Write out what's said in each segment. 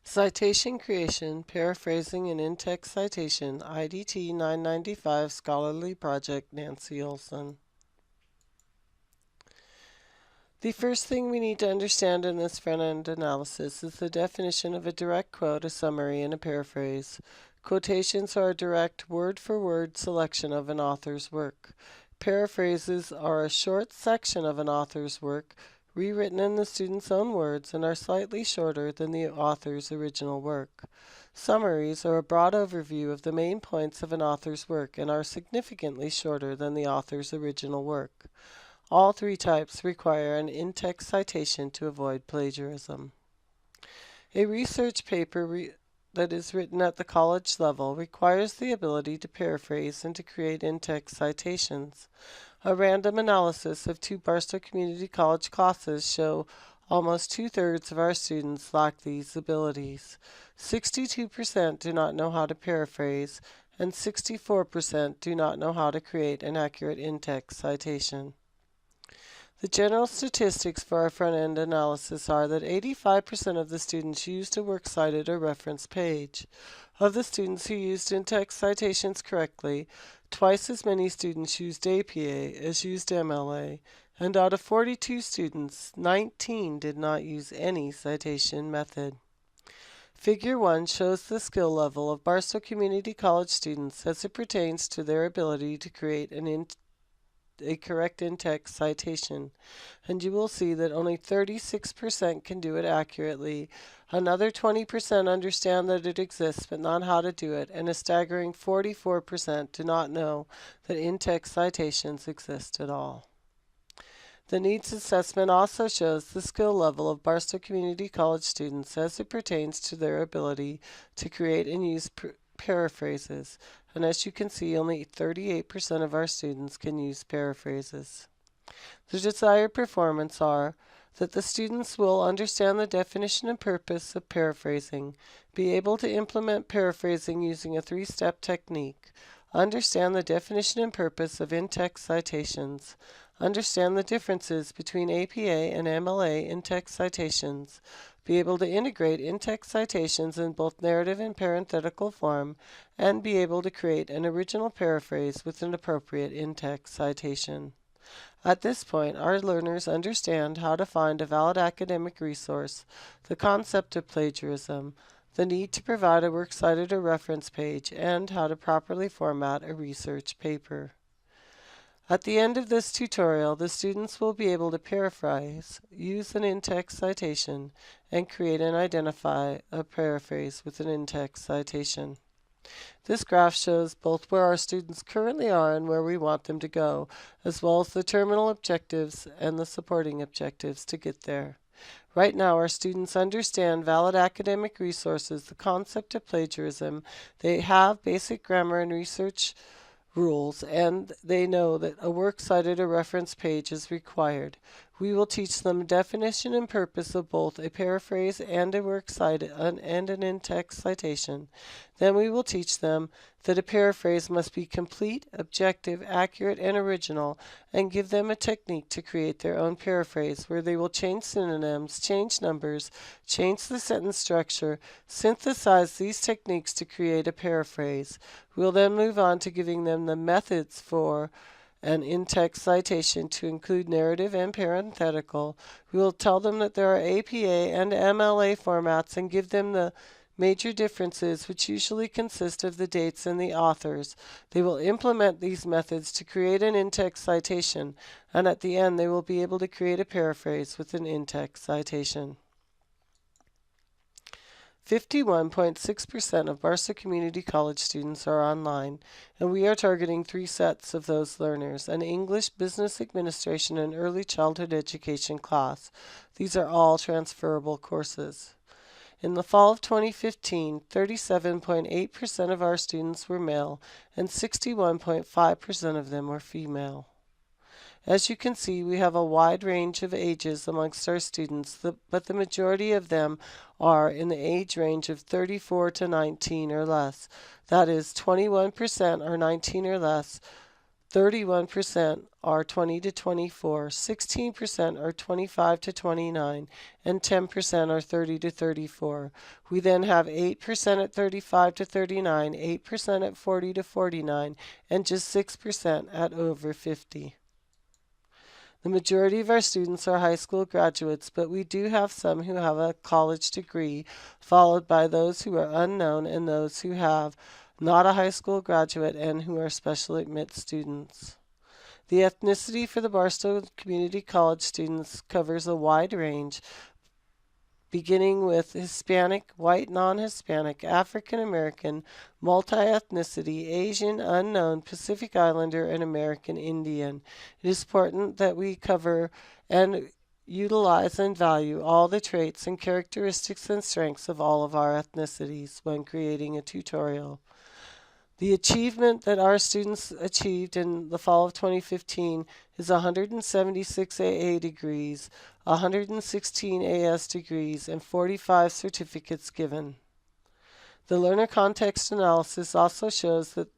Citation Creation, Paraphrasing and In-Text Citation, IDT 995 Scholarly Project, Nancy Olson. The first thing we need to understand in this front-end analysis is the definition of a direct quote, a summary, and a paraphrase. Quotations are a direct, word-for-word selection of an author's work. Paraphrases are a short section of an author's work, rewritten in the student's own words, and are slightly shorter than the author's original work. Summaries are a broad overview of the main points of an author's work and are significantly shorter than the author's original work. All three types require an in-text citation to avoid plagiarism. A research paper that is written at the college level requires the ability to paraphrase and to create in-text citations. A random analysis of 2 Barstow Community College classes show almost 2/3 of our students lack these abilities. 62% do not know how to paraphrase, and 64% do not know how to create an accurate in-text citation. The general statistics for our front-end analysis are that 85% of the students used a works cited or reference page. Of the students who used in-text citations correctly, twice as many students used APA as used MLA, and out of 42 students, 19 did not use any citation method. Figure 1 shows the skill level of Barstow Community College students as it pertains to their ability to create a correct in-text citation, and you will see that only 36% can do it accurately. Another 20% understand that it exists but not how to do it, and a staggering 44% do not know that in-text citations exist at all. The needs assessment also shows the skill level of Barstow Community College students as it pertains to their ability to create and use paraphrases, and as you can see, only 38% of our students can use paraphrases. The desired performance are that the students will understand the definition and purpose of paraphrasing, be able to implement paraphrasing using a 3-step technique, understand the definition and purpose of in-text citations, understand the differences between APA and MLA in-text citations, be able to integrate in-text citations in both narrative and parenthetical form, and be able to create an original paraphrase with an appropriate in-text citation. At this point, our learners understand how to find a valid academic resource, the concept of plagiarism, the need to provide a works cited or reference page, and how to properly format a research paper. At the end of this tutorial, the students will be able to paraphrase, use an in-text citation, and create and identify a paraphrase with an in-text citation. This graph shows both where our students currently are and where we want them to go, as well as the terminal objectives and the supporting objectives to get there. Right now, our students understand valid academic resources, the concept of plagiarism, they have basic grammar and research rules, and they know that a works cited or reference page is required. We will teach them definition and purpose of both a paraphrase and a works cited and an in-text citation. Then we will teach them that a paraphrase must be complete, objective, accurate, and original, and give them a technique to create their own paraphrase where they will change synonyms, change numbers, change the sentence structure, synthesize these techniques to create a paraphrase. We'll then move on to giving them the methods for an in-text citation to include narrative and parenthetical. We will tell them that there are APA and MLA formats and give them the major differences, which usually consist of the dates and the authors. They will implement these methods to create an in-text citation, and at the end they will be able to create a paraphrase with an in-text citation. 51.6% of Barstow Community College students are online, and we are targeting 3 sets of those learners: an English, Business Administration, and Early Childhood Education class. These are all transferable courses. In the fall of 2015, 37.8% of our students were male, and 61.5% of them were female. As you can see, we have a wide range of ages amongst our students, but the majority of them are in the age range of 34 to 19 or less. That is, 21% are 19 or less, 31% are 20 to 24, 16% are 25 to 29, and 10% are 30 to 34. We then have 8% at 35 to 39, 8% at 40 to 49, and just 6% at over 50. The majority of our students are high school graduates, but we do have some who have a college degree, followed by those who are unknown and those who have not a high school graduate and who are special admit students. The ethnicity for the Barstow Community College students covers a wide range, beginning with Hispanic, white, non-Hispanic, African American, multi-ethnicity, Asian, unknown, Pacific Islander, and American Indian. It is important that we cover and utilize and value all the traits and characteristics and strengths of all of our ethnicities when creating a tutorial. The achievement that our students achieved in the fall of 2015 is 176 AA degrees, 116 AS degrees, and 45 certificates given. The learner context analysis also shows that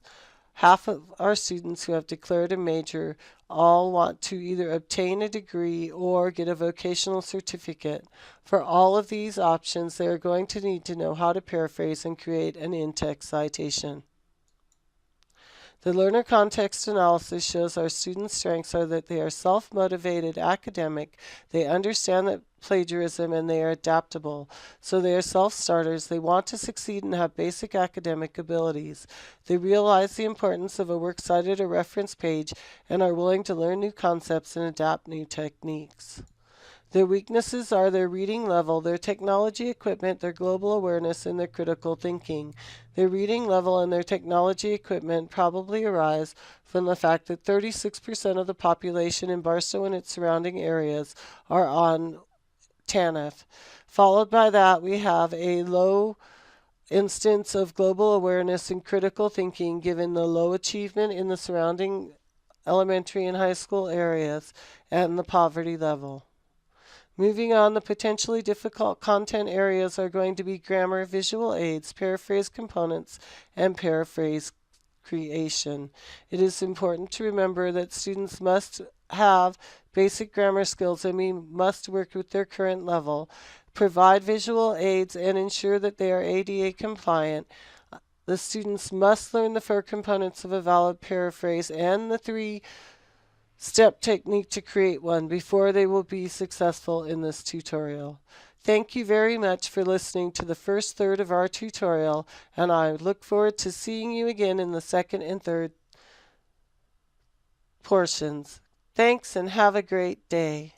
half of our students who have declared a major all want to either obtain a degree or get a vocational certificate. For all of these options, they are going to need to know how to paraphrase and create an in-text citation. The learner context analysis shows our students' strengths are that they are self-motivated, academic, they understand that plagiarism, and they are adaptable. So they are self-starters, they want to succeed and have basic academic abilities. They realize the importance of a works cited or reference page and are willing to learn new concepts and adapt new techniques. Their weaknesses are their reading level, their technology equipment, their global awareness, and their critical thinking. Their reading level and their technology equipment probably arise from the fact that 36% of the population in Barstow and its surrounding areas are on TANF. Followed by that, we have a low instance of global awareness and critical thinking given the low achievement in the surrounding elementary and high school areas and the poverty level. Moving on, the potentially difficult content areas are going to be grammar, visual aids, paraphrase components, and paraphrase creation. It is important to remember that students must have basic grammar skills and we must work with their current level, provide visual aids, and ensure that they are ADA compliant. The students must learn the 4 components of a valid paraphrase and the 3-step technique to create one before they will be successful in this tutorial. Thank you very much for listening to the first third of our tutorial, and I look forward to seeing you again in the second and third portions. Thanks and have a great day.